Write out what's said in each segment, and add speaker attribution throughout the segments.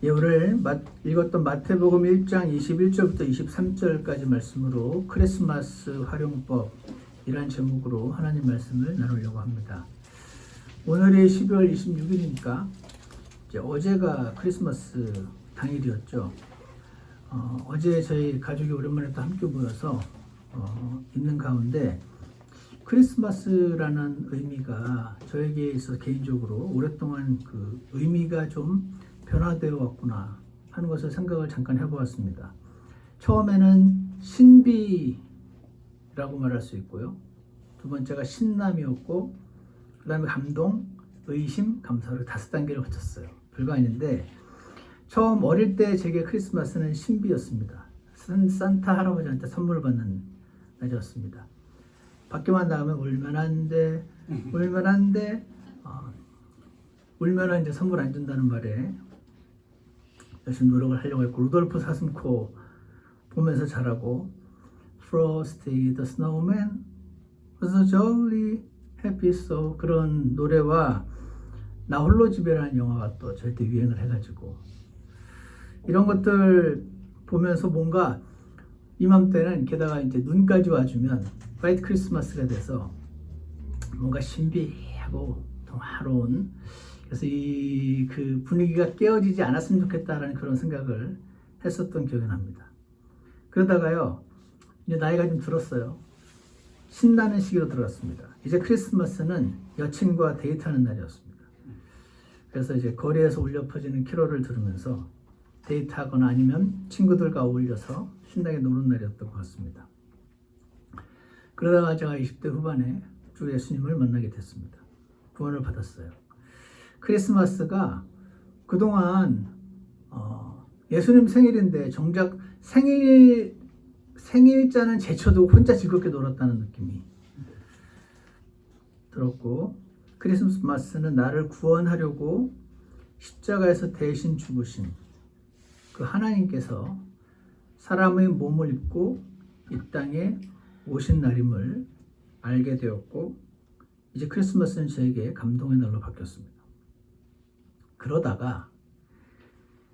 Speaker 1: 예, 오늘 읽었던 마태복음 1장 21절부터 23절까지 말씀으로 크리스마스 활용법이란 제목으로 하나님 말씀을 나누려고 합니다. 오늘이 12월 26일이니까 이제 어제가 크리스마스 당일이었죠. 어제 저희 가족이 오랜만에 또 함께 모여서 있는 가운데 크리스마스라는 의미가 저에게 있어서 개인적으로 오랫동안 그 의미가 좀 변화되어 왔구나 하는 것을 생각을 잠깐 해보았습니다. 처음에는 신비라고 말할 수 있고요. 두 번째가 신남이었고, 그 다음에 감동, 의심, 감사로 5단계를 거쳤어요. 별거 아닌데 처음 어릴 때 제게 크리스마스는 신비였습니다. 산타 할아버지한테 선물을 받는 날이었습니다. 밖에만 나가면 울면 안 돼, 울면 안 돼, 울면은 이제 선물 안 준다는 말에 열심히 노력을 하려고 했고, 루돌프 사슴코 보면서 자라고, Frosty the Snowman was a jolly happy soul, 그런 노래와 나 홀로 집에라는 영화가 또 저희 때 유행을 해가지고 이런 것들 보면서 뭔가 이맘때는 게다가 이제 눈까지 와주면 화이트 크리스마스가 돼서 뭔가 신비하고 동화로운, 그래서 이 그 분위기가 깨어지지 않았으면 좋겠다라는 그런 생각을 했었던 기억이 납니다. 그러다가요, 이제 나이가 좀 들었어요. 신나는 시기로 들어갔습니다. 이제 크리스마스는 여친과 데이트하는 날이었습니다. 그래서 이제 거리에서 울려 퍼지는 캐롤을 들으면서 데이트하거나 아니면 친구들과 어울려서 신나게 노는 날이었던 것 같습니다. 그러다가 제가 20대 후반에 주 예수님을 만나게 됐습니다. 구원을 받았어요. 크리스마스가 그동안 예수님 생일인데 정작 생일자는 제쳐두고 혼자 즐겁게 놀았다는 느낌이 들었고, 크리스마스는 나를 구원하려고 십자가에서 대신 죽으신 그 하나님께서 사람의 몸을 입고 이 땅에 오신 날임을 알게 되었고, 이제 크리스마스는 저에게 감동의 날로 바뀌었습니다. 그러다가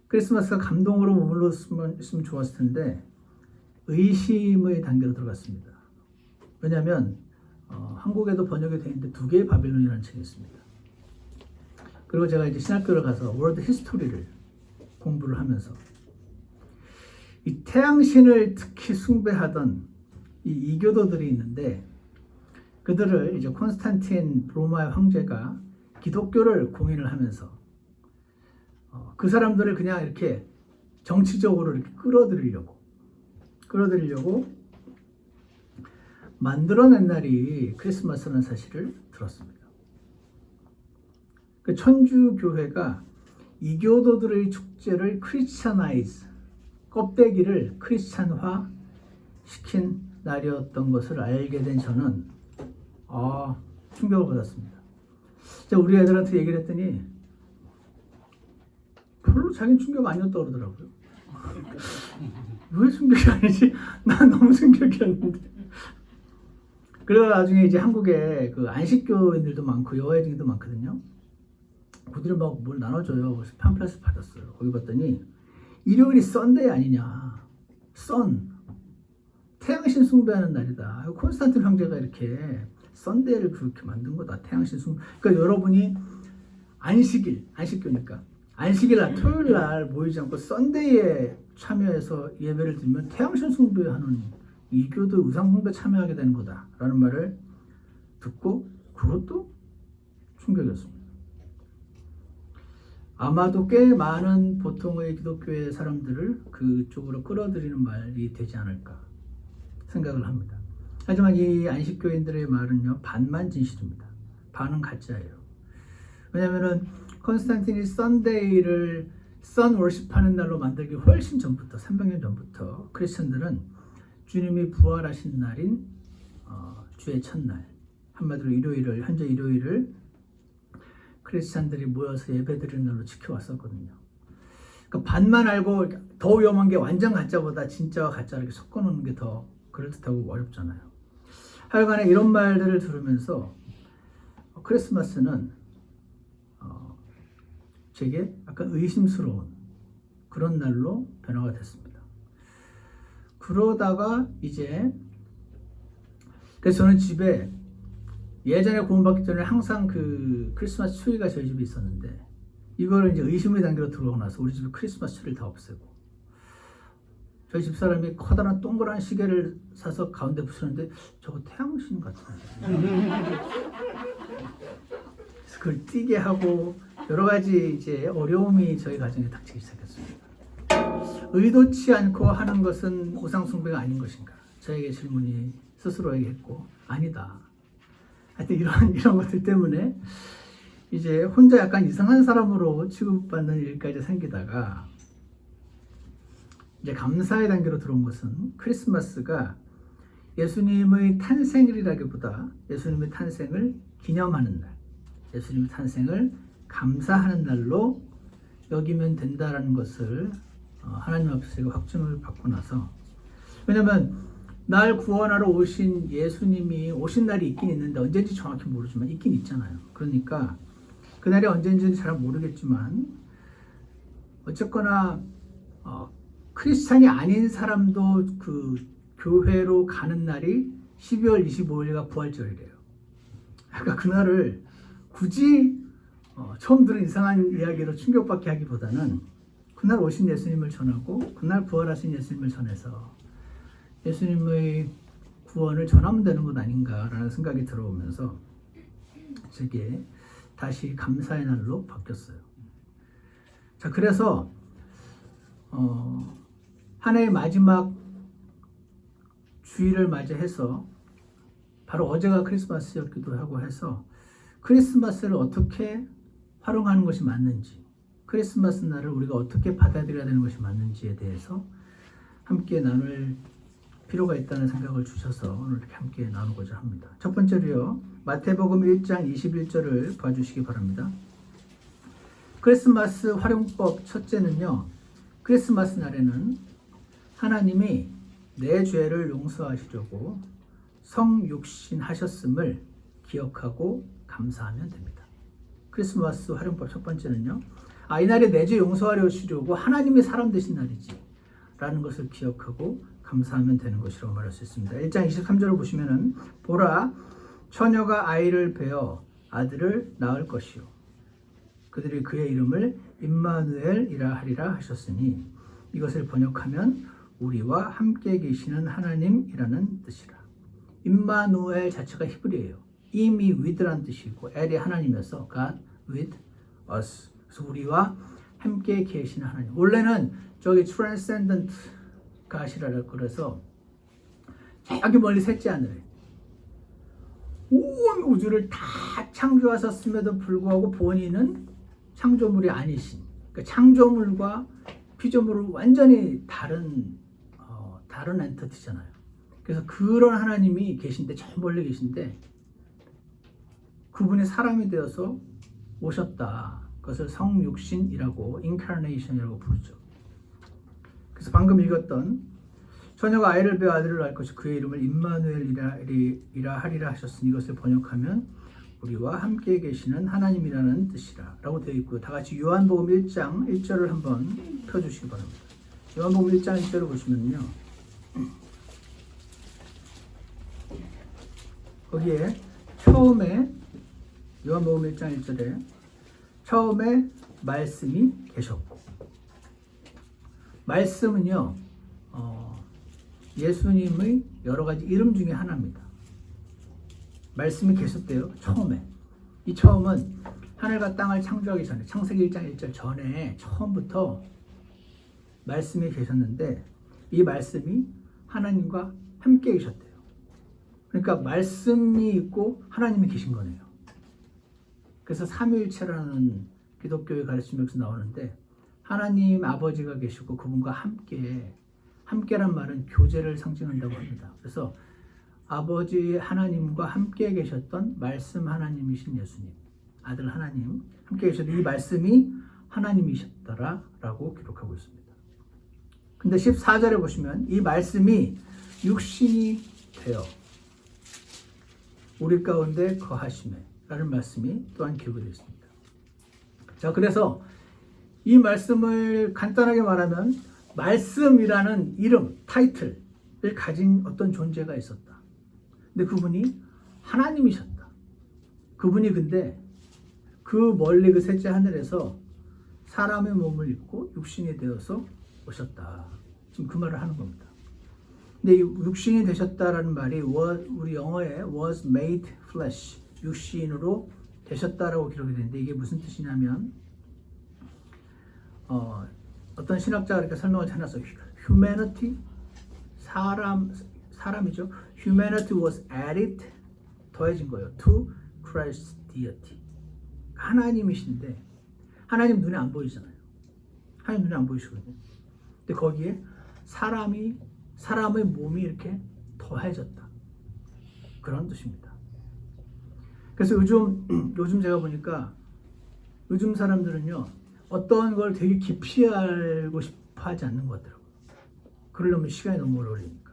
Speaker 1: 크리스마스가 감동으로 머물렀으면 좋았을 텐데 의심의 단계로 들어갔습니다. 왜냐하면 한국에도 번역이 되어 있는데 2개의 바빌론이라는 책이 있습니다. 그리고 제가 이제 신학교를 가서 월드 히스토리를 공부를 하면서 이 태양신을 특히 숭배하던 이 이교도들이 있는데, 그들을 이제 콘스탄틴 로마의 황제가 기독교를 공인을 하면서 그 사람들을 그냥 이렇게 정치적으로 이렇게 끌어들이려고 만들어낸 날이 크리스마스라는 사실을 들었습니다. 그 천주교회가 이교도들의 축제를 크리스찬아이즈, 껍데기를 크리스찬화 시킨 날이었던 것을 알게 된 저는 충격을 받았습니다. 제가 우리 애들한테 얘기를 했더니 별로 자기는 충격 아니었다고 그러더라고요. 왜 충격이 아니지? 난 너무 충격이었는데. 그래서 나중에 이제 한국에 그 안식교인들도 많고 여아이들도 많거든요. 그들이 막 뭘 나눠줘요. 그래서 팜플렛을 받았어요. 거기 봤더니 일요일이 썬데이 아니냐. 태양신 숭배하는 날이다. 콘스탄틴 황제가 이렇게 썬데이를 그렇게 만든 거다. 태양신 숭배. 그러니까 여러분이 안식교니까 안식일 날, 토요일 날 모이지 않고 썬데이에 참여해서 예배를 드리면 태양신 숭배하는 이교도 우상 숭배 참여하게 되는 거다라는 말을 듣고 그것도 충격이었습니다. 아마도 꽤 많은 보통의 기독교의 사람들을 그쪽으로 끌어들이는 말이 되지 않을까 생각을 합니다. 하지만 이 안식교인들의 말은요, 반만 진실입니다. 반은 가짜예요. 왜냐하면은 콘스탄틴이 썬데이를 선 월십하는 날로 만들기 훨씬 전부터, 300년 전부터 크리스천들은 주님이 부활하신 날인 주의 첫날, 한마디로 일요일을, 현재 일요일을 크리스천들이 모여서 예배드리는 날로 지켜왔었거든요. 그러니까 반만 알고 더 위험한 게 완전 가짜보다 진짜와 가짜를 이렇게 섞어놓는 게 더 그럴듯하고 어렵잖아요. 하여간에 이런 말들을 들으면서 크리스마스는 제게 약간 의심스러운 그런 날로 변화가 됐습니다. 그러다가 이제 그래서 저는 집에 예전에 구원받기 전에 항상 그 크리스마스 트리가 저희 집에 있었는데 이걸 이제 의심의 단계로 들어오고 나서 우리 집에 크리스마스 트리를 다 없애고 저희 집사람이 커다란 동그란 시계를 사서 가운데 붙였는데 저거 태양신 같은데 그래서 그걸 띄게 하고 여러 가지 이제 어려움이 저희 가정에 닥치기 시작했습니다. 의도치 않고 하는 것은 우상 숭배가 아닌 것인가? 저에게 질문이 스스로에게 했고 아니다. 하여튼 이런 것들 때문에 이제 혼자 약간 이상한 사람으로 취급받는 일까지 생기다가 이제 감사의 단계로 들어온 것은 크리스마스가 예수님의 탄생일이라기보다 예수님의 탄생을 기념하는 날, 예수님의 탄생을 감사하는 날로 여기면 된다라는 것을 하나님 앞에서 제가 확증을 받고 나서 왜냐면 날 구원하러 오신 예수님이 오신 날이 있긴 있는데 언제인지 정확히 모르지만 있긴 있잖아요. 그러니까 그날이 언제인지는 잘 모르겠지만 어쨌거나 크리스찬이 아닌 사람도 그 교회로 가는 날이 12월 25일가 부활절이래요. 그러니까 그날을 굳이 처음 들은 이상한 이야기로 충격받게 하기보다는 그날 오신 예수님을 전하고 그날 부활하신 예수님을 전해서 예수님의 구원을 전하면 되는 것 아닌가라는 생각이 들어오면서 저게 다시 감사의 날로 바뀌었어요. 자, 그래서 한 해의 마지막 주일을 맞이해서 바로 어제가 크리스마스였기도 하고 해서 크리스마스를 어떻게 활용하는 것이 맞는지, 크리스마스 날을 우리가 어떻게 받아들여야 되는 것이 맞는지에 대해서 함께 나눌 필요가 있다는 생각을 주셔서 오늘 이렇게 함께 나누고자 합니다. 첫 번째로요, 마태복음 1장 21절을 봐주시기 바랍니다. 크리스마스 활용법 첫째는요, 크리스마스 날에는 하나님이 내 죄를 용서하시려고 성육신 하셨음을 기억하고 감사하면 됩니다. 크리스마스 활용법 첫 번째는요, 이 날에 내 죄 용서하시려고 하나님이 사람 되신 날이지 라는 것을 기억하고 감사하면 되는 것이라고 말할 수 있습니다. 1장 23절을 보시면은 보라 처녀가 아이를 베어 아들을 낳을 것이요 그들이 그의 이름을 임마누엘이라 하리라 하셨으니 이것을 번역하면 우리와 함께 계시는 하나님이라는 뜻이라. 임마누엘 자체가 히브리예요. 임이 with라는 뜻이고 엘이 하나님이어서 God with us. 그래서 우리와 함께 계시는 하나님. 원래는 저기 transcendent God이라고 그래서 저기 멀리 셋째 하늘에 온 우주를 다 창조하셨음에도 불구하고 본인은 창조물이 아니신, 그러니까 창조물과 피조물은 완전히 다른 엔티티잖아요. 그래서 그런 하나님이 계신데 저 멀리 계신데 그분이 사람이 되어서 오셨다. 그것을 성육신이라고 incarnation이라고 부르죠. 그래서 방금 읽었던 처녀가 아이를 베어 아들을 낳을 것이 그의 이름을 임마누엘이라 하리라 하셨으니 이것을 번역하면 우리와 함께 계시는 하나님이라는 뜻이라 라고 되어 있고요. 다 같이 요한복음 1장 1절을 한번 펴주시기 바랍니다. 요한복음 1장 1절을 보시면요, 거기에 처음에 요한복음 1장 1절에 처음에 말씀이 계셨고, 말씀은요 예수님의 여러 가지 이름 중에 하나입니다. 말씀이 계셨대요. 처음에. 이 처음은 하늘과 땅을 창조하기 전에 창세기 1장 1절 전에 처음부터 말씀이 계셨는데 이 말씀이 하나님과 함께 계셨대요. 그러니까 말씀이 있고 하나님이 계신 거네요. 그래서 삼위일체라는 기독교의 가르침에서 나오는데 하나님 아버지가 계시고 그분과 함께란 말은 교제를 상징한다고 합니다. 그래서 아버지 하나님과 함께 계셨던 말씀 하나님이신 예수님, 아들 하나님 함께 계셨던 이 말씀이 하나님이셨더라라고 기록하고 있습니다. 근데 14절에 보시면 이 말씀이 육신이 되어 우리 가운데 거하시매 라는 말씀이 또한 기록되어 있습니다. 자, 그래서 이 말씀을 간단하게 말하면 말씀이라는 이름, 타이틀을 가진 어떤 존재가 있었다. 근데 그분이 하나님이셨다. 그분이 근데 그 멀리 그 셋째 하늘에서 사람의 몸을 입고 육신이 되어서 오셨다. 지금 그 말을 하는 겁니다. 근데 이 육신이 되셨다라는 말이 우리 영어에 was made flesh, 육신으로 되셨다라고 기록이 되는데 이게 무슨 뜻이냐면 어떤 신학자가 이렇게 설명을 해놨어요. Humanity, 사람이죠. Humanity was added, 더해진 거예요. To Christ's deity. 하나님이신데 하나님 눈에 안 보이잖아요. 하나님 눈에 안 보이시거든요. 근데 거기에 사람의 몸이 이렇게 더해졌다. 그런 뜻입니다. 그래서 요즘 제가 보니까 요즘 사람들은요 어떤 걸 되게 깊이 알고 싶어 하지 않는 것 같더라고요. 그러려면 시간이 너무 오래 걸리니까.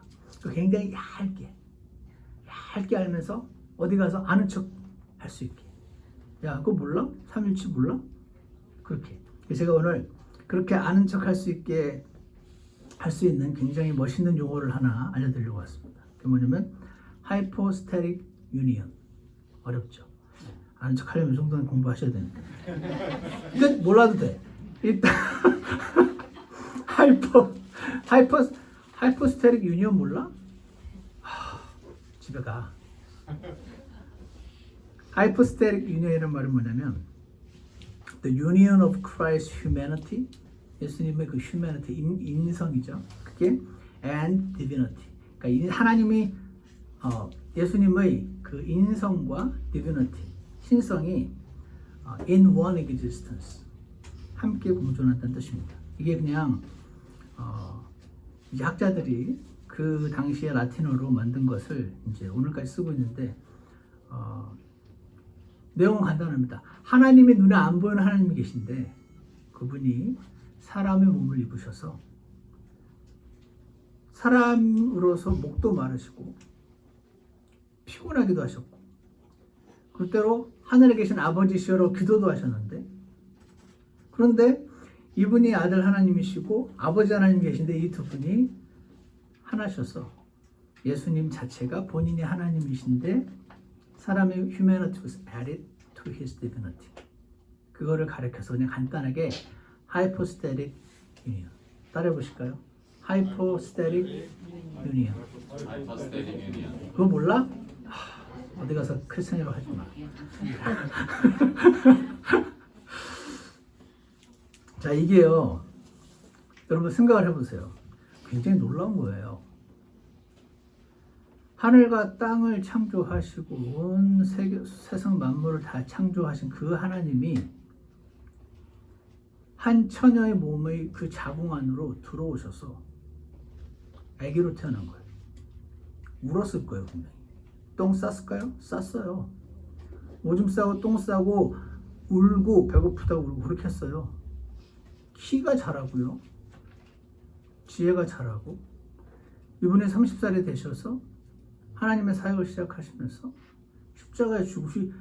Speaker 1: 굉장히 얇게 알면서 어디 가서 아는 척 할 수 있게. 야, 그거 몰라? 3일치 몰라? 그렇게. 제가 오늘 그렇게 아는 척 할 수 있게 할 수 있는 굉장히 멋있는 용어를 하나 알려드리려고 왔습니다. 그게 뭐냐면 Hypostatic Union. 어렵죠? 아는 척 하려면 이 정도는 공부하셔야 되니까. 근데 몰라도 돼. 일단 Hypostatic Union 몰라? 집에 가. Hypostatic Union이라는 말은 뭐냐면 The Union of Christ's Humanity, 예수님의 그 humanity, 인성이죠. 그게 and divinity. 그러니까 하나님이 예수님의 그 인성과 divinity, 신성이 in one existence, 함께 공존한다는 뜻입니다. 이게 그냥 이제 학자들이 그 당시에 라틴어로 만든 것을 이제 오늘까지 쓰고 있는데 내용은 간단합니다. 하나님이 눈에 안 보이는 하나님이 계신데 그분이 사람의 몸을 입으셔서 사람으로서 목도 마르시고 피곤하기도 하셨고 그때로 하늘에 계신 아버지시여 기도도 하셨는데 그런데 이분이 아들 하나님이시고 아버지 하나님 계신데 이 두 분이 하나셔서 예수님 자체가 본인이 하나님이신데 사람의 humanity was added to his divinity. 그거를 가르쳐서 그냥 간단하게 hypostatic union. 따라해 보실까요? hypostatic union. 그거 몰라? 어디 가서 크리스찬이라고 하지 마. 자, 이게요. 여러분 생각을 해보세요. 굉장히 놀라운 거예요. 하늘과 땅을 창조하시고 온 세상 만물을 다 창조하신 그 하나님이 한 처녀의 몸의 그 자궁 안으로 들어오셔서 아기로 태어난 거예요. 울었을 거예요, 분명히. 똥 쌌을까요? 쌌어요. 오줌 싸고 똥 싸고 울고 배고프다고 울고 그렇게 했어요. 키가 자라고요. 지혜가 자라고 이분이 30살이 되셔서 하나님의 사역을 시작하시면서 십자가에 죽으시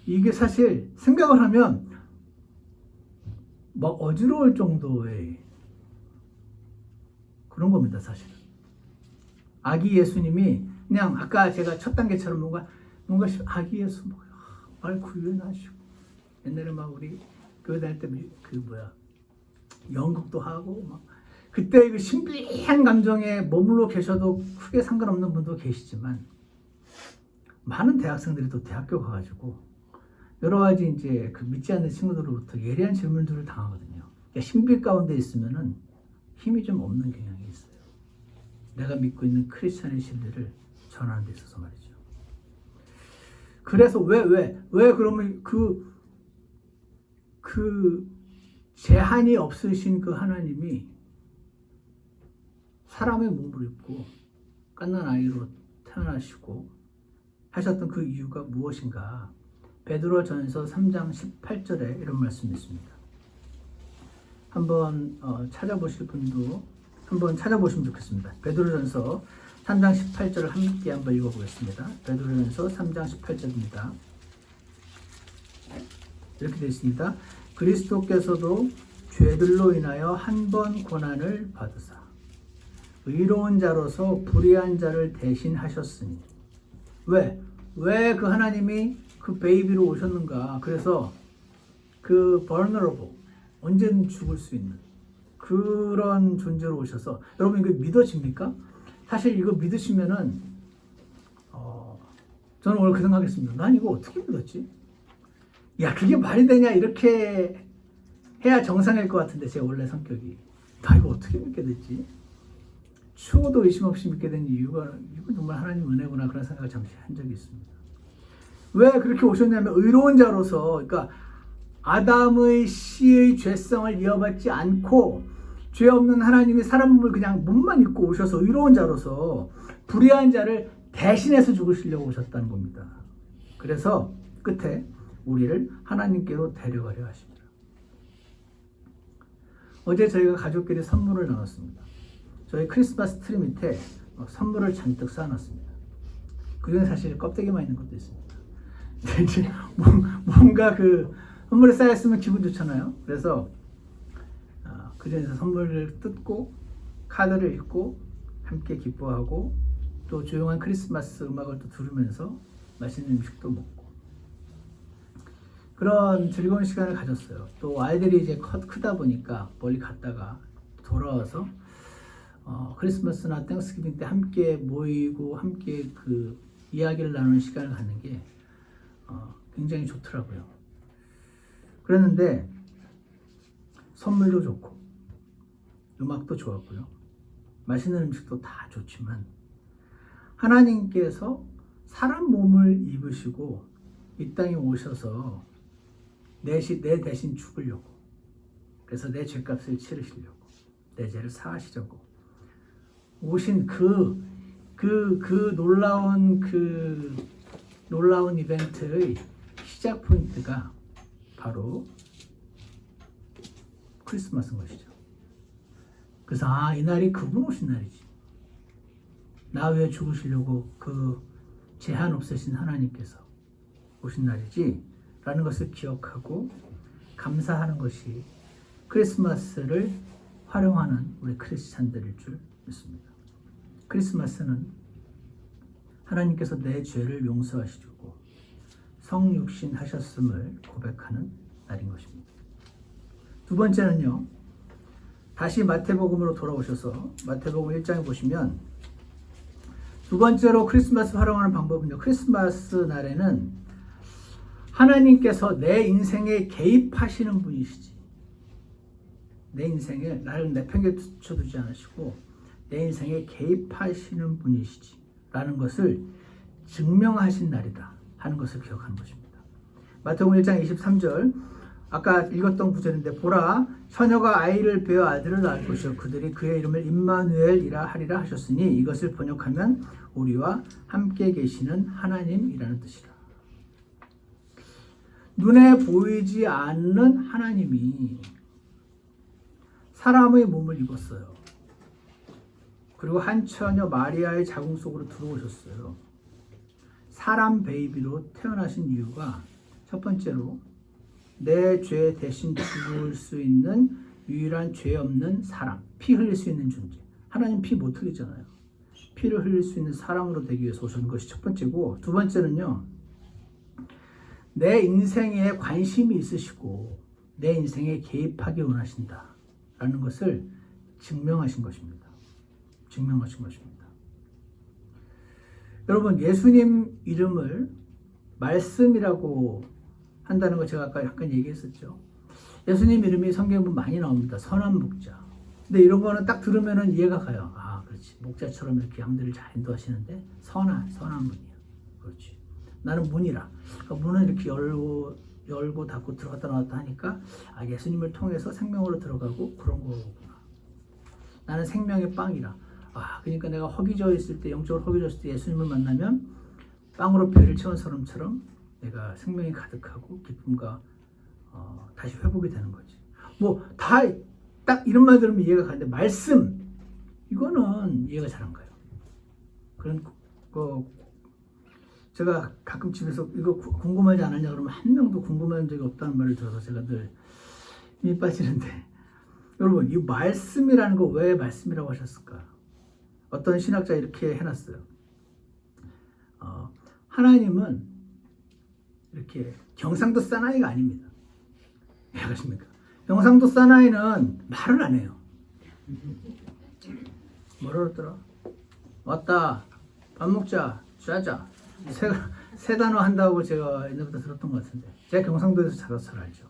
Speaker 1: 이게 사실 생각을 하면 막 어지러울 정도의 그런 겁니다, 사실은. 아기 예수님이 그냥 아까 제가 첫 단계처럼 뭔가 아기 예수 말 구현하시고 옛날에 막 우리 교회 다닐 때 연극도 하고 막 그때 그 신비한 감정에 머물러 계셔도 크게 상관없는 분도 계시지만 많은 대학생들이 또 대학교 가가지고 여러 가지 이제 그 믿지 않는 친구들로부터 예리한 질문들을 당하거든요. 그러니까 신비 가운데 있으면은 힘이 좀 없는 경향이 있어요. 내가 믿고 있는 크리스찬의 진리를 전하는 데 있어서 말이죠. 그래서 왜 그러면 그 제한이 없으신 그 하나님이 사람의 몸을 입고 갓난 아이로 태어나시고 하셨던 그 이유가 무엇인가? 베드로전서 3장 18절에 이런 말씀이 있습니다. 한번 찾아보실 분도 한번 찾아보시면 좋겠습니다. 베드로전서 3장 18절을 함께 한번 읽어보겠습니다. 베드로전서 3장 18절입니다. 이렇게 되어 있습니다. 그리스도께서도 죄들로 인하여 한 번 고난을 받으사 의로운 자로서 불의한 자를 대신하셨으니. 왜 그 하나님이 그 베이비로 오셨는가? 그래서 그 vulnerable, 언제든 죽을 수 있는 그런 존재로 오셔서, 여러분 이거 믿어집니까? 사실 이거 믿으시면은 저는 오늘 그 생각했습니다. 난 이거 어떻게 믿었지? 야, 그게 말이 되냐? 이렇게 해야 정상일 것 같은데 제 원래 성격이, 나 이거 어떻게 믿게 됐지? 추호도 의심 없이 믿게 된 이유가, 이거 정말 하나님 은혜구나, 그런 생각을 잠시 한 적이 있습니다. 왜 그렇게 오셨냐면 의로운 자로서, 그러니까 아담의 씨의 죄성을 이어받지 않고 죄 없는 하나님이 사람 몸을 그냥 몸만 입고 오셔서 의로운 자로서 불의한 자를 대신해서 죽으시려고 오셨다는 겁니다. 그래서 끝에 우리를 하나님께로 데려가려 하십니다. 어제 저희가 가족끼리 선물을 나눴습니다. 저희 크리스마스 트리 밑에 선물을 잔뜩 쌓아놨습니다. 그중에 사실 껍데기만 있는 것도 있습니다. 이제 뭔가 그 선물에 쌓였으면 기분 좋잖아요. 그래서 그 중에서 선물을 뜯고 카드를 읽고 함께 기뻐하고 또 조용한 크리스마스 음악을 또 들으면서 맛있는 음식도 먹고 그런 즐거운 시간을 가졌어요. 또 아이들이 이제 크다 보니까 멀리 갔다가 돌아와서 크리스마스나 땡스기빙 때 함께 모이고 함께 그 이야기를 나누는 시간을 갖는 게 굉장히 좋더라고요. 그랬는데 선물도 좋고 음악도 좋았고요. 맛있는 음식도 다 좋지만 하나님께서 사람 몸을 입으시고 이 땅에 오셔서 내 대신 죽으려고, 그래서 내 죄값을 치르시려고, 내 죄를 사하시려고 오신 그 놀라운 이벤트의 시작 포인트가 바로 크리스마스인 것이죠. 그래서 이 날이 그분 오신 날이지. 나 위해 죽으시려고 그 제한 없으신 하나님께서 오신 날이지 라는 것을 기억하고 감사하는 것이 크리스마스를 활용하는 우리 크리스찬들일 줄 믿습니다. 크리스마스는 하나님께서 내 죄를 용서하시고 성육신 하셨음을 고백하는 날인 것입니다. 두 번째는요, 다시 마태복음으로 돌아오셔서 마태복음 1장에 보시면 두 번째로 크리스마스 활용하는 방법은요, 크리스마스 날에는 하나님께서 내 인생에 개입하시는 분이시지, 내 인생에 나를 내팽개쳐두지 않으시고 내 인생에 개입하시는 분이시지 라는 것을 증명하신 날이다 하는 것을 기억하는 것입니다. 마태복음 1장 23절, 아까 읽었던 구절인데, 보라 처녀가 아이를 베어 아들을 낳을 것이요 그들이 그의 이름을 임마누엘이라 하리라 하셨으니 이것을 번역하면 우리와 함께 계시는 하나님이라는 뜻이라. 눈에 보이지 않는 하나님이 사람의 몸을 입었어요. 그리고 한 처녀 마리아의 자궁 속으로 들어오셨어요. 사람 베이비로 태어나신 이유가 첫 번째로 내 죄 대신 죽을 수 있는 유일한 죄 없는 사람, 피 흘릴 수 있는 존재. 하나님 피 못 흘리잖아요. 피를 흘릴 수 있는 사람으로 되기 위해서 오신 것이 첫 번째고, 두 번째는요, 내 인생에 관심이 있으시고 내 인생에 개입하기 원하신다 라는 것을 증명하신 것입니다. 증명하신 것입니다. 여러분, 예수님 이름을 말씀이라고 한다는 거 제가 아까 약간 얘기했었죠. 예수님 이름이 성경에 보면 많이 나옵니다. 선한 목자. 근데 이런 거는 딱 들으면 이해가 가요. 그렇지. 목자처럼 이렇게 양들을 잘 인도하시는데 선한 분이야. 그렇지. 나는 문이라. 그러니까 문은 이렇게 열고 닫고 들어갔다 나왔다 하니까 예수님을 통해서 생명으로 들어가고 그런 거구나. 나는 생명의 빵이라. 그러니까 내가 허기져 있을 때, 영적으로 허기졌을 때 예수님을 만나면 빵으로 배를 채운 사람처럼 내가 생명이 가득하고 기쁨과 다시 회복이 되는 거지. 뭐 다 딱 이런 말 들으면 이해가 가는데 말씀 이거는 이해가 잘 안 가요. 그런 거 제가 가끔 집에서 이거 궁금하지 않았냐 그러면 한 명도 궁금한 적이 없다는 말을 들어서 제가 늘 힘이 빠지는데 여러분, 이 말씀이라는 거 왜 말씀이라고 하셨을까? 어떤 신학자 이렇게 해놨어요. 하나님은 이렇게 경상도 사나이가 아닙니다. 이해하십니까? 경상도 사나이는 말을 안 해요. 뭐라 그러더라? 왔다, 밥 먹자, 짜자. 세 단어 한다고 제가 옛날부터 들었던 것 같은데, 제가 경상도에서 자라서 잘 알죠.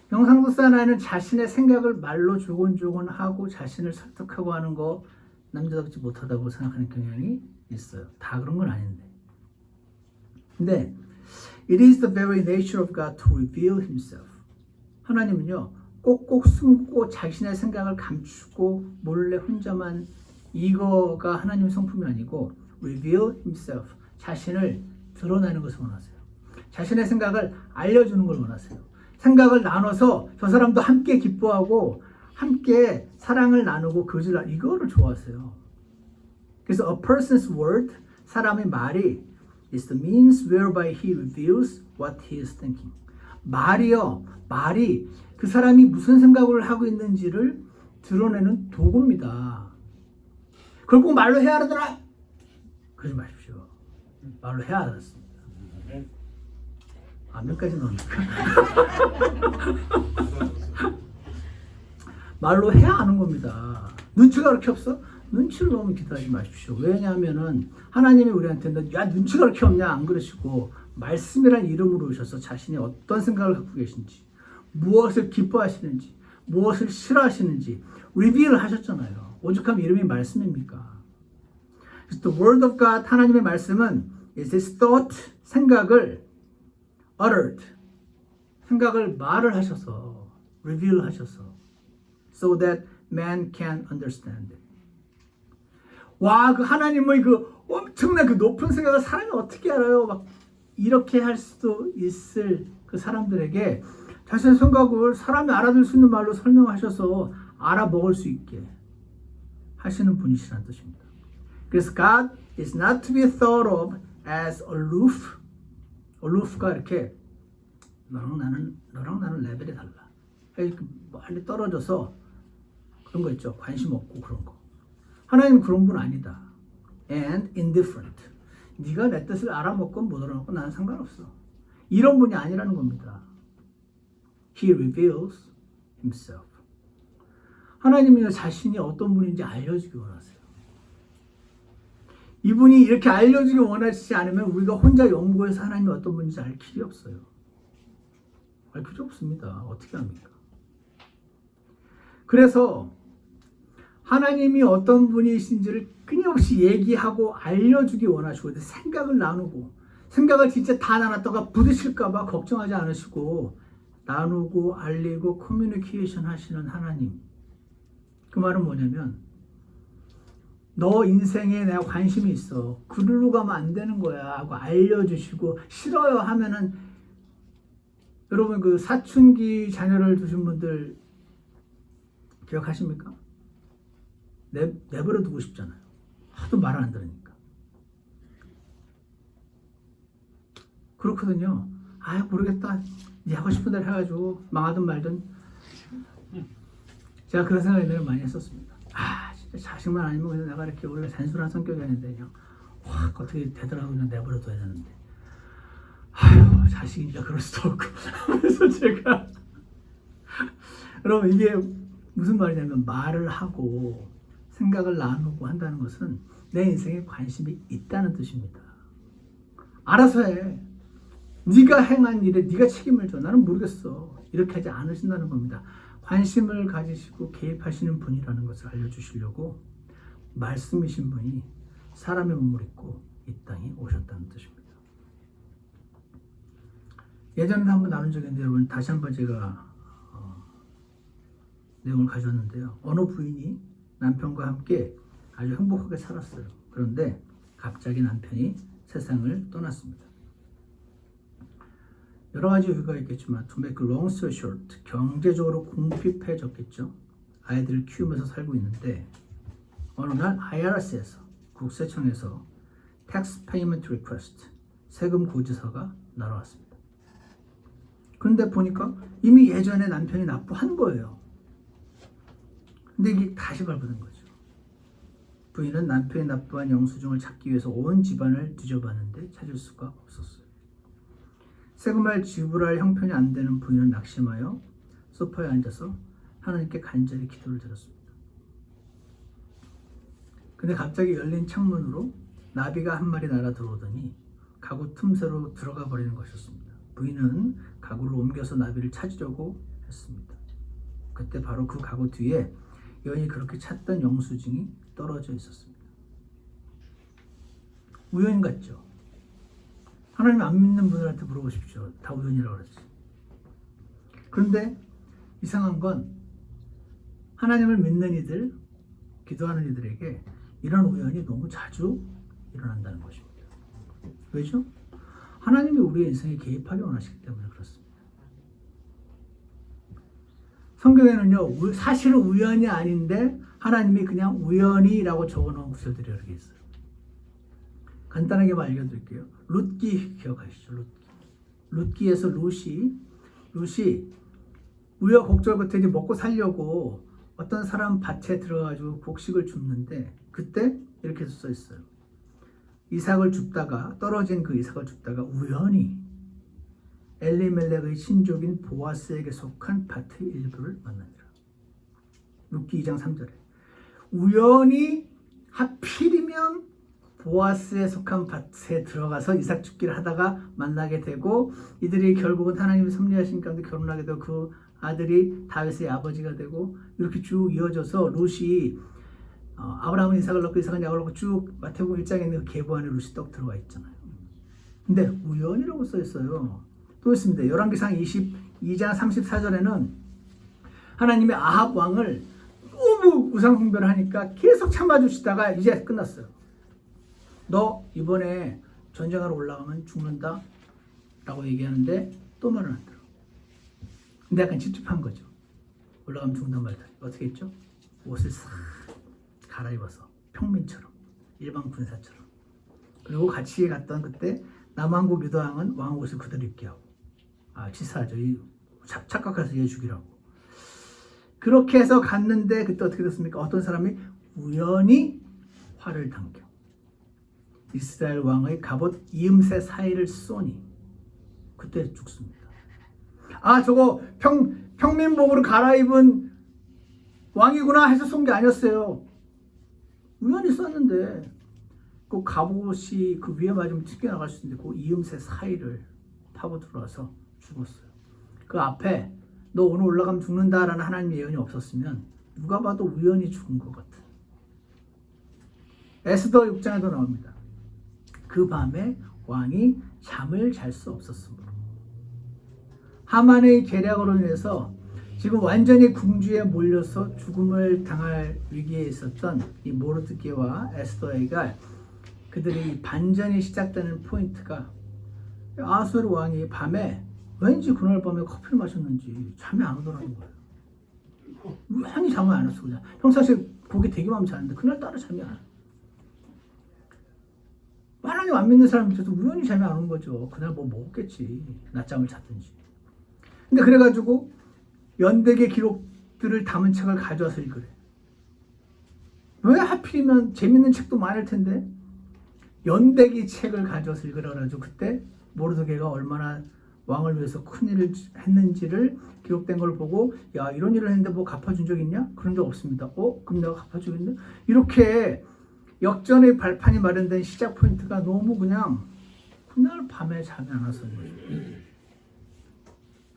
Speaker 1: 경상도 사나이는 자신의 생각을 말로 조곤조곤 하고 자신을 설득하고 하는 거 남자답지 못하다고 생각하는 경향이 있어요. 다 그런 건 아닌데. 근데 it is the very nature of God to reveal himself. 하나님은요, 꼭꼭 숨고 자신의 생각을 감추고 몰래 혼자만, 이거가 하나님의 성품이 아니고 reveal himself, 자신을 드러내는 것을 원하세요. 자신의 생각을 알려주는 걸 원하세요. 생각을 나눠서 저 사람도 함께 기뻐하고 함께 사랑을 나누고 이거를 좋아하세요. 그래서 a person's word, 사람의 말이 is the means whereby he reveals what he is thinking. 말이 그 사람이 무슨 생각을 하고 있는지를 드러내는 도구입니다. 그걸 꼭 말로 해야 하더라? 그러지 마십시오. 말로 해야 하겠습니다. 몇 가지 넣습니까? 말로 해야 하는 겁니다. 눈치가 그렇게 없어? 눈치를 너무 기다리지 마십시오. 왜냐하면은 하나님이 우리한테는 야, 눈치가 그렇게 없냐 안 그러시고 말씀이란 이름으로 오셔서 자신이 어떤 생각을 갖고 계신지, 무엇을 기뻐하시는지, 무엇을 싫어하시는지 리뷰를 하셨잖아요. 오죽하면 이름이 말씀입니까? The word of God, 하나님의 말씀은 is his thought, 생각을 uttered, 생각을 말을 하셔서 reveal 하셔서 so that man can understand it. 와, 그 하나님의 그 엄청난 그 높은 생각을 사람이 어떻게 알아요? 막 이렇게 할 수도 있을 그 사람들에게 자신의 생각을 사람이 알아들 수 있는 말로 설명하셔서 알아먹을 수 있게 하시는 분이시라는 뜻입니다. 그래서 God is not to be thought of as aloof. aloof가 이렇게 너랑 나는 레벨이 달라. 멀리 떨어져서 그런 거 있죠. 관심 없고 그런 거. 하나님은 그런 분 아니다. And indifferent. 네가 내 뜻을 알아먹건 못 알아먹건 나는 상관없어. 이런 분이 아니라는 겁니다. He reveals himself. 하나님은 자신이 어떤 분인지 알려주기 원하세요. 이분이 이렇게 알려주기 원하시지 않으면 우리가 혼자 연구해서 하나님이 어떤 분인지 알 길이 없어요. 알 필요 없습니다. 어떻게 합니까? 그래서 하나님이 어떤 분이신지를 끊임없이 얘기하고 알려주기 원하시고 생각을 나누고, 생각을 진짜 다 나눴다가 부딪힐까 봐 걱정하지 않으시고 나누고 알리고 커뮤니케이션 하시는 하나님. 그 말은 뭐냐면 너 인생에 내가 관심이 있어. 그리로 가면 안 되는 거야 하고 알려주시고, 싫어요 하면은, 여러분 그 사춘기 자녀를 두신 분들 기억하십니까? 내버려 두고 싶잖아요. 하도 말 안 들으니까. 그렇거든요. 모르겠다. 네 하고 싶은 대로 해가지고 망하든 말든. 제가 그런 생각을 늘 많이 했었습니다. 진짜 자식만 아니면 그냥 내가 이렇게 원래 단순한 성격이 아닌데 그냥 확 어떻게 되더라고 그냥 내버려 둬야 되는데. 자식이니까 그럴 수도 없고. 그래서 제가 여러분 이게 무슨 말이냐면 말을 하고 생각을 나누고 한다는 것은 내 인생에 관심이 있다는 뜻입니다. 알아서 해. 네가 행한 일에 네가 책임을 져. 나는 모르겠어. 이렇게 하지 않으신다는 겁니다. 관심을 가지시고 개입하시는 분이라는 것을 알려주시려고 말씀이신 분이 사람의 몸을 입고 이 땅에 오셨다는 뜻입니다. 예전에 한번 나눈 적이 있는데 여러분 다시 한번 제가 내용을 가져왔는데요. 어느 부인이 남편과 함께 아주 행복하게 살았어요. 그런데 갑자기 남편이 세상을 떠났습니다. 여러 가지 이유가 있겠지만 to make a long story short, 경제적으로 궁핍해졌겠죠. 아이들을 키우면서 살고 있는데 어느 날 IRS에서 국세청에서 Tax Payment Request, 세금 고지서가 날아왔습니다. 그런데 보니까 이미 예전에 남편이 납부한 거예요. 근데 이게 다시 발부된 거죠. 부인은 남편의 납부한 영수증을 찾기 위해서 온 집안을 뒤져봤는데 찾을 수가 없었어요. 세금을 지불할 형편이 안 되는 부인은 낙심하여 소파에 앉아서 하나님께 간절히 기도를 드렸습니다. 근데 갑자기 열린 창문으로 나비가 한 마리 날아 들어오더니 가구 틈새로 들어가 버리는 것이었습니다. 부인은 가구를 옮겨서 나비를 찾으려고 했습니다. 그때 바로 그 가구 뒤에 여인이 그렇게 찾던 영수증이 떨어져 있었습니다. 우연 같죠? 하나님 안 믿는 분들한테 물어보십시오. 다 우연이라고 그러지. 그런데 이상한 건 하나님을 믿는 이들, 기도하는 이들에게 이런 우연이 너무 자주 일어난다는 것입니다. 왜죠? 하나님이 우리의 인생에 개입하기 원하시기 때문에 그렇습니다. 성경에는요, 사실은 우연이 아닌데 하나님이 그냥 우연이라고 적어놓은 구절들이 여러 개 있어요. 간단하게 알려드릴게요. 룻기 기억하시죠? 룻기에서 룻이 우여곡절 끝에 이제 먹고 살려고 어떤 사람 밭에 들어가지고 곡식을 줍는데 그때 이렇게 써 있어요. 이삭을 줍다가 떨어진 그 이삭을 줍다가 우연히 엘리멜렉의 친족인 보아스에게 속한 밭의 일부를 만나니라. 룻기 2장 3절에 우연히 하필이면 보아스에 속한 밭에 들어가서 이삭 줍기를 하다가 만나게 되고 이들이 결국은 하나님이 섭리하신 가운데 결혼하게 되고 그 아들이 다윗의 아버지가 되고 이렇게 쭉 이어져서 룻이 아브라함은 이삭을 낳고 이삭은 야곱을 낳고 쭉 마태복음 1장에 있는 그 계보 안에 룻이 떡 들어가 있잖아요. 근데 우연이라고 써 있어요. 또 있습니다. 열왕기상 22장 34절에는 하나님이 아합 왕을 너무 우상 숭배를 하니까 계속 참아주시다가 이제 끝났어요. 너 이번에 전쟁하러 올라가면 죽는다 라고 얘기하는데 또 말을 안 들어. 근데 약간 찝찝한 거죠. 올라가면 죽는단 말이다. 어떻게 했죠? 옷을 싹 갈아입어서 평민처럼 일반 군사처럼 그리고 같이 갔던 그때 남왕국 유다왕은 왕 옷을 그대로 입게 하고 치사하죠. 착각해서 얘 죽이라고 그렇게 해서 갔는데 그때 어떻게 됐습니까? 어떤 사람이 우연히 활을 당겨 이스라엘 왕의 갑옷 이음새 사이를 쏘니 그때 죽습니다. 저거 평민복으로 갈아입은 왕이구나 해서 쏜 게 아니었어요. 우연히 쐈는데 그 갑옷이 그 위에 맞으면 튀겨나갈 수 있는데 그 이음새 사이를 타고 들어와서 죽었어요. 그 앞에 너 오늘 올라가면 죽는다라는 하나님의 예언이 없었으면 누가 봐도 우연히 죽은 것 같은. 에스더 6장에도 나옵니다. 그 밤에 왕이 잠을 잘 수 없었으므로 하만의 계략으로 인해서 지금 완전히 궁주에 몰려서 죽음을 당할 위기에 있었던 이 모르드게와 에스더에게 그들이 반전이 시작되는 포인트가 아수르 왕이 밤에 왠지 그날 밤에 커피를 마셨는지 잠이 안 오더라는 거예요. 우연히 잠을 안 왔어. 그냥 평상시에 고기 되게 마음 자는데 그날 따라 잠이 안 와요. 하나님 안 믿는 사람한테도 우연히 잠이 안 오는 거죠. 그날 뭐 먹었겠지. 낮잠을 잤든지. 근데 그래가지고 연대기 기록들을 담은 책을 가져와서 읽으래. 왜 하필이면 재밌는 책도 많을 텐데 연대기 책을 가져와서 읽으라 그래가지고 그때 모르드게가 얼마나 왕을 위해서 큰 일을 했는지를 기록된 걸 보고 야 이런 일을 했는데 뭐 갚아준 적 있냐? 그런 적 없습니다. 그럼 내가 갚아주겠네? 이렇게 역전의 발판이 마련된 시작 포인트가 너무 그냥 그날 밤에 잠이 안 와서 거죠.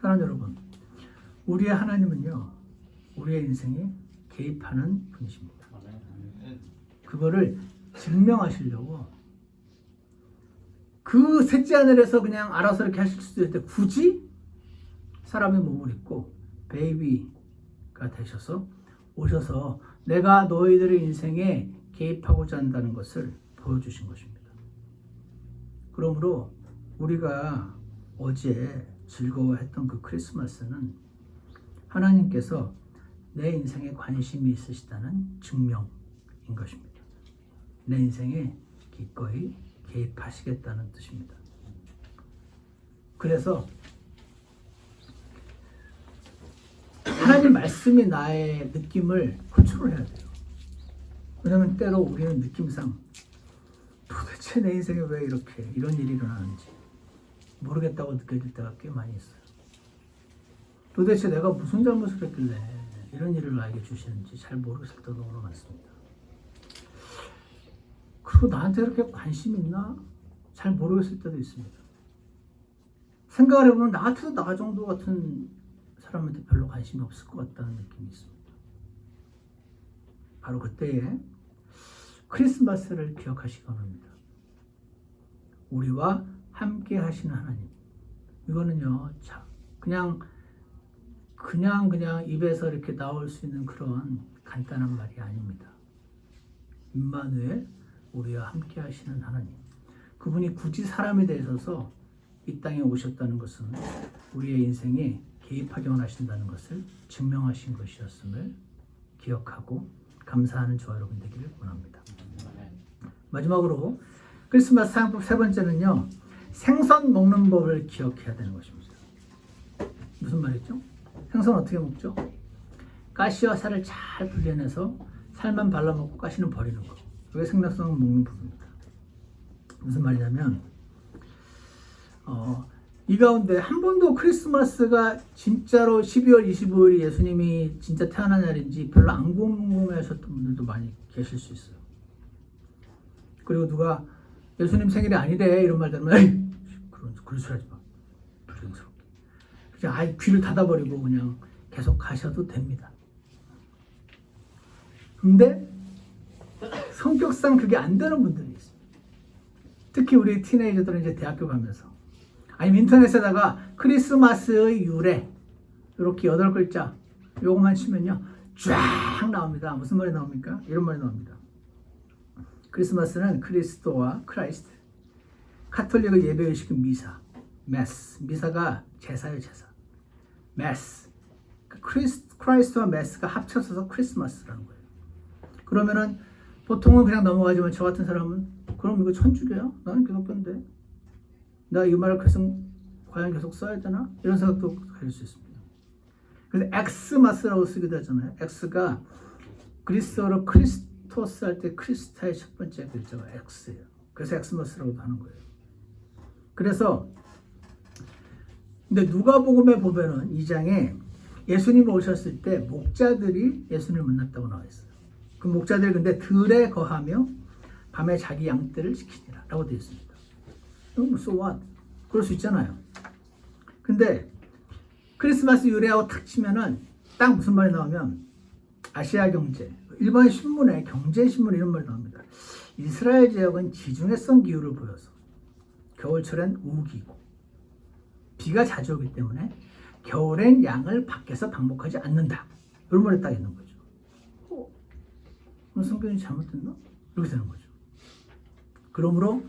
Speaker 1: 사랑하는 여러분, 우리의 하나님은요 우리의 인생에 개입하는 분이십니다. 그거를 증명하시려고 그 셋째 하늘에서 그냥 알아서 이렇게 하실 수도 있는데 굳이 사람의 몸을 입고 베이비가 되셔서 오셔서 내가 너희들의 인생에 개입하고자 한다는 것을 보여주신 것입니다. 그러므로 우리가 어제 즐거워했던 그 크리스마스는 하나님께서 내 인생에 관심이 있으시다는 증명인 것입니다. 내 인생에 기꺼이 개입하시겠다는 뜻입니다. 그래서 하나님 말씀이 나의 느낌을 컨트롤해야 돼요. 왜냐면 때로 우리는 느낌상 도대체 내 인생에 왜 이렇게 이런 일이 일어나는지 모르겠다고 느껴질 때가 꽤 많이 있어요. 도대체 내가 무슨 잘못을 했길래 이런 일을 나에게 주시는지 잘 모르겠을 때도 너무 많습니다. 그리고 나한테 이렇게 관심 있나? 잘 모르겠을 때도 있습니다. 생각을 해보면 나 같아도 나 정도 같은 사람한테 별로 관심이 없을 것 같다는 느낌이 있습니다. 바로 그때에 크리스마스를 기억하시기 바랍니다. 우리와 함께 하시는 하나님. 이거는요, 그냥 입에서 이렇게 나올 수 있는 그런 간단한 말이 아닙니다. 임마누엘, 우리와 함께 하시는 하나님. 그분이 굳이 사람이 되셔서 이 땅에 오셨다는 것은 우리의 인생에 개입하기 원하신다는 것을 증명하신 것이었음을 기억하고 감사하는 저와 여러분 되기를 원합니다. 마지막으로 크리스마스 사용법 세 번째는요, 생선 먹는 법을 기억해야 되는 것입니다. 무슨 말이죠? 생선 어떻게 먹죠? 가시와 살을 잘 분리해내서 살만 발라먹고 가시는 버리는 거. 이게 생선 먹는 법입니다. 무슨 말이냐면 이 가운데 한 번도 크리스마스가 진짜로 12월 25일이 예수님이 진짜 태어난 날인지 별로 안 궁금해하셨던 분들도 많이 계실 수 있어요. 그리고 누가 예수님 생일이 아니래 이런 말 들으면 에이 그런 소리 하지 마. 불경스럽게. 그냥 아예 귀를 닫아버리고 그냥 계속 가셔도 됩니다. 근데 성격상 그게 안 되는 분들이 있습니다. 특히 우리 티네이저들은 이제 대학교 가면서 아니면 인터넷에다가 크리스마스의 유래 이렇게 8글자 요것만 치면요 쫙 나옵니다. 무슨 말이 나옵니까? 이런 말이 나옵니다. 크리스마스는 크리스토와 크라이스트, 카톨릭의 예배의식은 미사, 메스, 미사가 제사예요. 제사. 메스, 크라이스트와 메스가 합쳐서 크리스마스라는 거예요. 그러면은 보통은 그냥 넘어가지만 저 같은 사람은 그럼 이거 천주교야? 나는 기독교인데 나 이 말을 과연 계속 써야 되나? 이런 생각도 가질 수 있습니다. 그래서 엑스마스라고 쓰기도 하잖아요. 엑스가 그리스어로 크리스토스 할 때 크리스타의 첫 번째 글자가 엑스예요. 그래서 엑스마스라고도 하는 거예요. 그래서 근데 누가복음에 보면은 2장에 예수님 오셨을 때 목자들이 예수님을 만났다고 나와 있어요. 그 목자들이 근데 들에 거하며 밤에 자기 양떼를 지키니라 라고 되어 있습니다. So what? 그럴 수 있잖아요. 근데 크리스마스 유래하고 탁 치면은 딱 무슨 말이 나오면 아시아 경제, 일본 신문에 경제신문 이런 말이 나옵니다. 이스라엘 지역은 지중해성 기후를 보여서 겨울철엔 우기고 비가 자주 오기 때문에 겨울엔 양을 밖에서 방목하지 않는다. 이런 말이 딱 있는 거죠. 그럼 성경이 잘못됐나? 이렇게 되는 거죠. 그러므로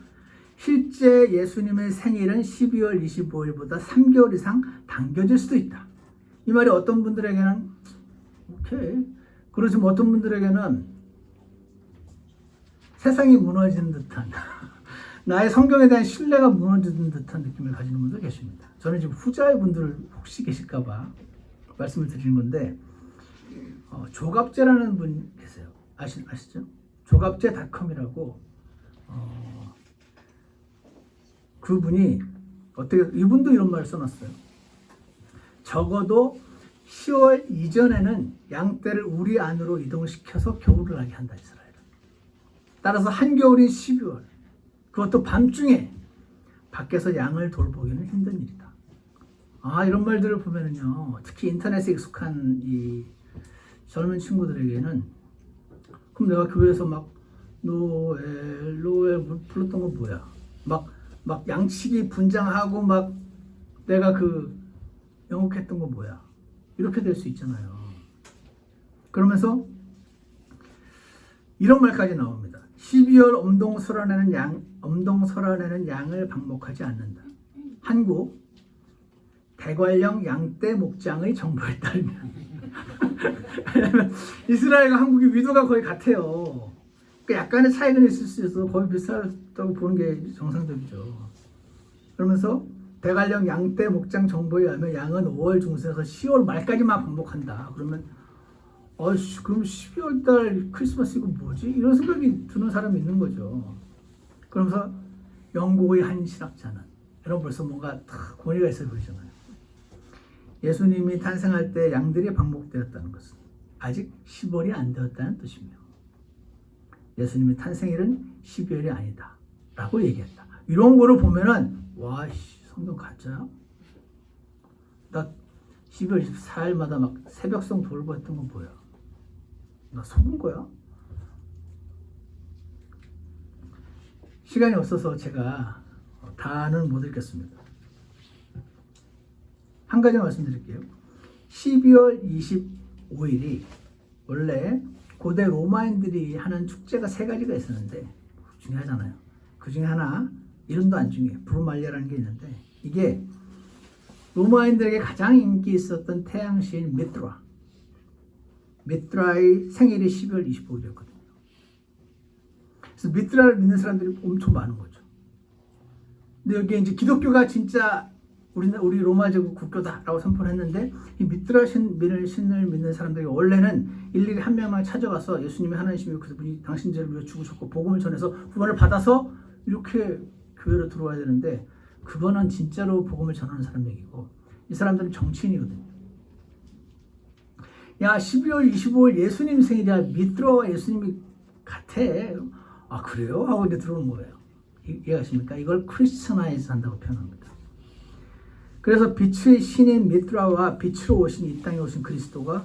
Speaker 1: 실제 예수님의 생일은 12월 25일보다 3개월 이상 당겨질 수도 있다. 이 말이 어떤 분들에게는 오케이. 그렇지만 어떤 분들에게는 세상이 무너지는 듯한 나의 성경에 대한 신뢰가 무너지는 듯한 느낌을 가지는 분도 계십니다. 저는 지금 후자의 분들 혹시 계실까 봐 말씀을 드리는 건데 조갑제라는 분 계세요. 아시죠? 조갑제닷컴이라고 그분이 이분도 이런 말을 써놨어요. 적어도 10월 이전에는 양떼를 우리 안으로 이동시켜서 겨울을 나게 한다 이스라엘은. 따라서 한겨울인 12월 그것도 밤중에 밖에서 양을 돌보기는 힘든 일이다. 이런 말들을 보면은요, 특히 인터넷에 익숙한 이 젊은 친구들에게는 그럼 내가 교회에서 막 노엘 불렀던 거 뭐야? 막 양치기 분장하고 막 내가 영업했던 거 뭐야? 이렇게 될 수 있잖아요. 그러면서 이런 말까지 나옵니다. 12월 엄동설안에는 양을 방목하지 않는다. 한국 대관령 양떼 목장의 정보에 따르면 왜냐면 이스라엘과 한국이 위도가 거의 같아요. 그러니까 약간의 차이가 있을 수 있어서 거의 비슷하다고 보는 게 정상적이죠. 그러면서 대관령 양떼 목장 정보에 의하면 양은 5월 중순에서 10월 말까지만 방목한다. 그러면 그럼 12월 달 크리스마스 이거 뭐지? 이런 생각이 드는 사람이 있는 거죠. 그러면서 영국의 한 신학자는 여러분 벌써 뭔가 탁 권위가 있어 보이잖아요. 예수님이 탄생할 때 양들이 방목되었다는 것은 아직 10월이 안 되었다는 뜻이며 예수님의 탄생일은 12월이 아니다 라고 얘기했다. 이런 거를 보면은 와 성경 가짜야? 나 12월 24일마다 막 새벽송 돌고 했던 건 뭐야? 나 속은 거야? 시간이 없어서 제가 다는 못 읽겠습니다. 한 가지 말씀드릴게요. 12월 25일이 원래 고대 로마인들이 하는 축제가 3가지가 있었는데 중요하잖아요. 그 중에 하나 이름도 안 중요해. 브루말리아라는 게 있는데 이게 로마인들에게 가장 인기 있었던 태양신 미트라의 생일이 12월 25일이었거든요. 그래서 미트라를 믿는 사람들이 엄청 많은 거죠. 근데 여기 이제 기독교가 진짜 우리 로마 제국 국교다라고 선포를 했는데 이 미트라 신을 믿는 사람들이 원래는 일일이 한 명만 찾아가서 예수님이 하나님이시며 그분이 당신 죄를 위해 죽으셨고 복음을 전해서 구원을 받아서 이렇게 교회로 들어와야 되는데 그거는 진짜로 복음을 전하는 사람 얘기고 이 사람들은 정치인이거든요. 야 12월 25일 예수님 생일이야. 미트라와 예수님이 같아. 아 그래요? 하고 이제 들어오는 거예요. 이해하십니까? 이걸 크리스천아이즈 한다고 표현합니다. 그래서 빛의 신인 미트라와 빛으로 오신 이 땅에 오신 그리스도가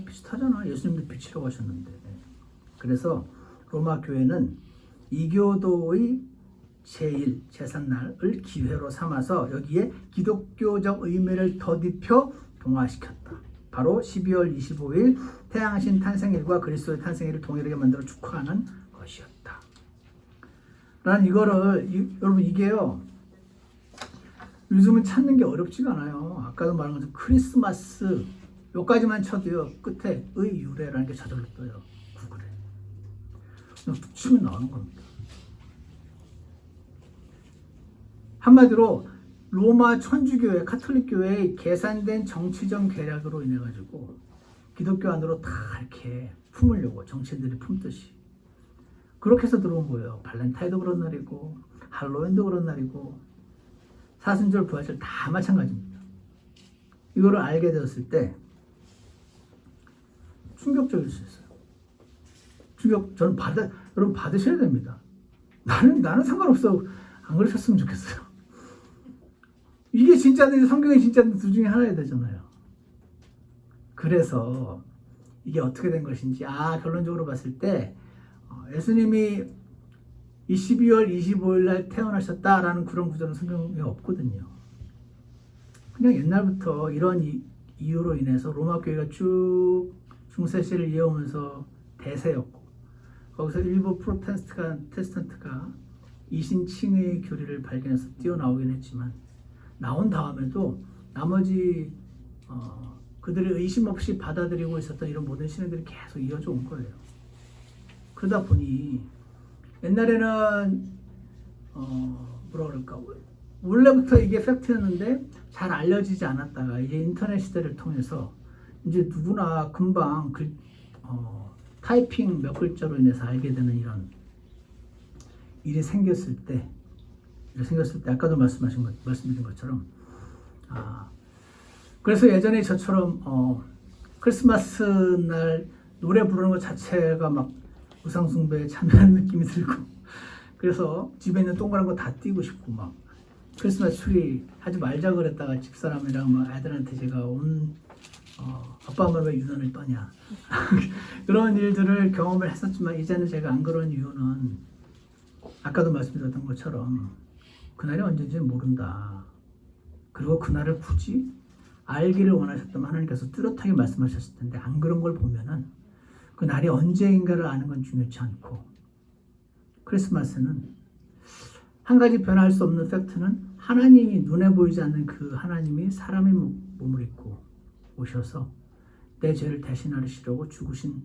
Speaker 1: 비슷하잖아. 예수님도 빛이라고 하셨는데. 그래서 로마 교회는 이교도의 제1, 제삿날을 기회로 삼아서 여기에 기독교적 의미를 덧입혀 동화시켰다. 바로 12월 25일 태양신 탄생일과 그리스도의 탄생일을 동일하게 만들어 축하하는 것이었다. 라는 이거를 여러분 이게요. 요즘은 찾는 게 어렵지가 않아요. 아까도 말한 것처럼 크리스마스 요까지만 쳐도요. 끝에 의 유래라는 게 저절로 떠요. 구글에. 그냥 툭 치면 나오는 겁니다. 한마디로 로마 천주교회, 카톨릭교회의 계산된 정치적 계략으로 인해 가지고 기독교 안으로 다 이렇게 품으려고 정치인들이 품듯이 그렇게 해서 들어온 거예요. 발렌타인도 그런 날이고 할로윈도 그런 날이고 사순절, 부활절 다 마찬가지입니다. 이거를 알게 되었을 때 충격적일 수 있어요. 저는 여러분 받으셔야 됩니다. 나는 상관없어. 안 그러셨으면 좋겠어요. 이게 진짜든 성경이 진짜든 둘 중에 하나야 되잖아요. 그래서 이게 어떻게 된 것인지 결론적으로 봤을 때 예수님이 12월 25일 날 태어나셨다라는 그런 구절은 성경에 없거든요. 그냥 옛날부터 이런 이유로 인해서 로마 교회가 쭉 중세시를 이어오면서 대세였고 거기서 일부 프로테스탄트가 이신칭의 교리를 발견해서 뛰어나오긴 했지만 나온 다음에도 나머지 그들의 의심 없이 받아들이고 있었던 이런 모든 신앙들이 계속 이어져 온 거예요. 그러다 보니 옛날에는 뭐라 그럴까 원래부터 이게 팩트였는데 잘 알려지지 않았다가 이제 인터넷 시대를 통해서 이제 누구나 금방 타이핑 몇 글자로 인해서 알게 되는 이런 일이 생겼을 때 아까도 말씀드린 것처럼 그래서 예전에 저처럼 크리스마스 날 노래 부르는 것 자체가 막 우상숭배에 참여하는 느낌이 들고 그래서 집에 있는 동그란 거 다 띄고 싶고 막 크리스마스 트리 하지 말자 그랬다가 집사람이랑 막 애들한테 제가 아빠 엄마 왜 유난을 떠냐 그런 일들을 경험을 했었지만 이제는 제가 안 그런 이유는 아까도 말씀드렸던 것처럼 그날이 언제인지는 모른다. 그리고 그날을 굳이 알기를 원하셨다면 하나님께서 뚜렷하게 말씀하셨을 텐데 안 그런 걸 보면은 그 날이 언제인가를 아는 건 중요치 않고 크리스마스는 한 가지 변할 수 없는 팩트는 하나님이 눈에 보이지 않는 그 하나님이 사람의 몸을 입고 오셔서 내 죄를 대신하시려고 죽으신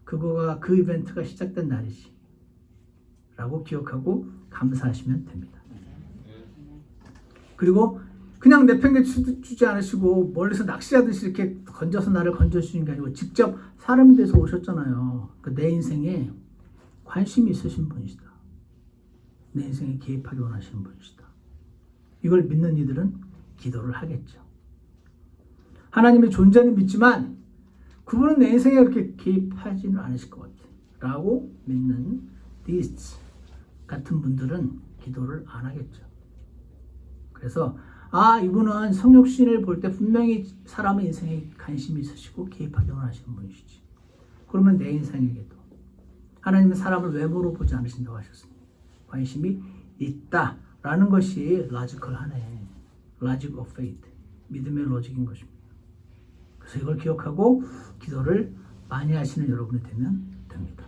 Speaker 1: 그 이벤트가 시작된 날이지 라고 기억하고 감사하시면 됩니다. 그리고 그냥 내팽개 주지 않으시고 멀리서 낚시하듯이 이렇게 건져서 나를 건져주시는 게 아니고 직접 사람이 돼서 오셨잖아요. 내 인생에 관심이 있으신 분이시다. 내 인생에 개입하기 원하시는 분이시다. 이걸 믿는 이들은 기도를 하겠죠. 하나님의 존재는 믿지만 그분은 내 인생에 그렇게 개입하지는 않으실 것 같아 라고 믿는 디스트 같은 분들은 기도를 안 하겠죠. 그래서 이분은 성육신을 볼 때 분명히 사람의 인생에 관심이 있으시고 개입하기 원하시는 분이시지. 그러면 내 인생에게도 하나님은 사람을 외모로 보지 않으신다고 하셨습니다. 관심이 있다라는 것이 로지컬하네. 로직 오브 페이트. 믿음의 로직인 것입니다. 그래서 이걸 기억하고 기도를 많이 하시는 여러분이 되면 됩니다.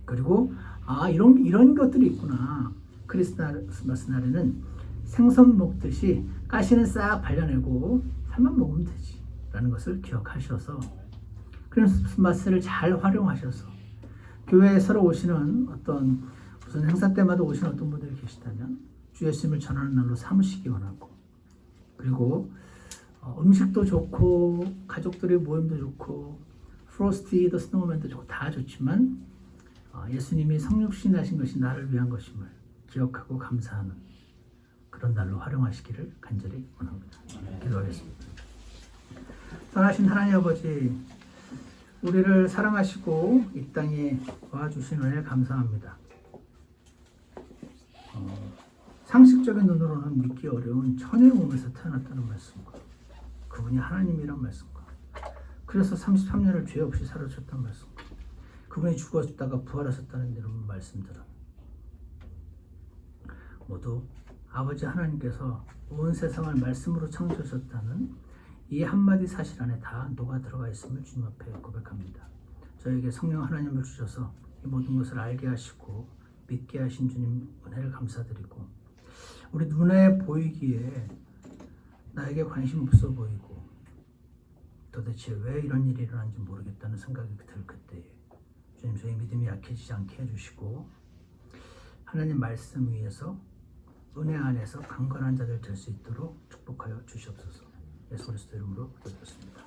Speaker 1: 그리고 이런 것들이 있구나. 크리스마스 날에는 생선 먹듯이 가시는 싹 발려내고 살만 먹으면 되지 라는 것을 기억하셔서 크리스마스를 잘 활용하셔서 교회에 서로 오시는 무슨 행사 때마다 오시는 어떤 분들이 계시다면 주 예수님을 전하는 날로 삼으시기 원하고, 그리고 음식도 좋고 가족들의 모임도 좋고 프로스티 더 스노우맨도 좋고 다 좋지만 예수님이 성육신 하신 것이 나를 위한 것임을 기억하고 감사하는 그런 날로 활용하시기를 간절히 원합니다. 기도하겠습니다. 선하신 하나님 아버지, 우리를 사랑하시고 이 땅에 와주신 은혜 감사합니다. 상식적인 눈으로는 믿기 어려운 천의 몸에서 태어났다는 말씀과 그분이 하나님이란 말씀과 그래서 33년을 죄 없이 살아주셨다는 말씀과 그분이 죽었다가 부활하셨다는 이런 말씀들은 모두 아버지 하나님께서 온 세상을 말씀으로 창조하셨다는 이 한마디 사실 안에 다 녹아 들어가 있음을 주님 앞에 고백합니다. 저에게 성령 하나님을 주셔서 이 모든 것을 알게 하시고 믿게 하신 주님 은혜를 감사드리고, 우리 눈에 보이기에 나에게 관심 없어 보이고 도대체 왜 이런 일이 일어난지 모르겠다는 생각이 들 그때에 주님 저희 믿음이 약해지지 않게 해주시고 하나님 말씀 위에서 은혜 안에서 강건한 자들 될 수 있도록 축복하여 주시옵소서. 예수 그리스도 이름으로 기도드렸습니다.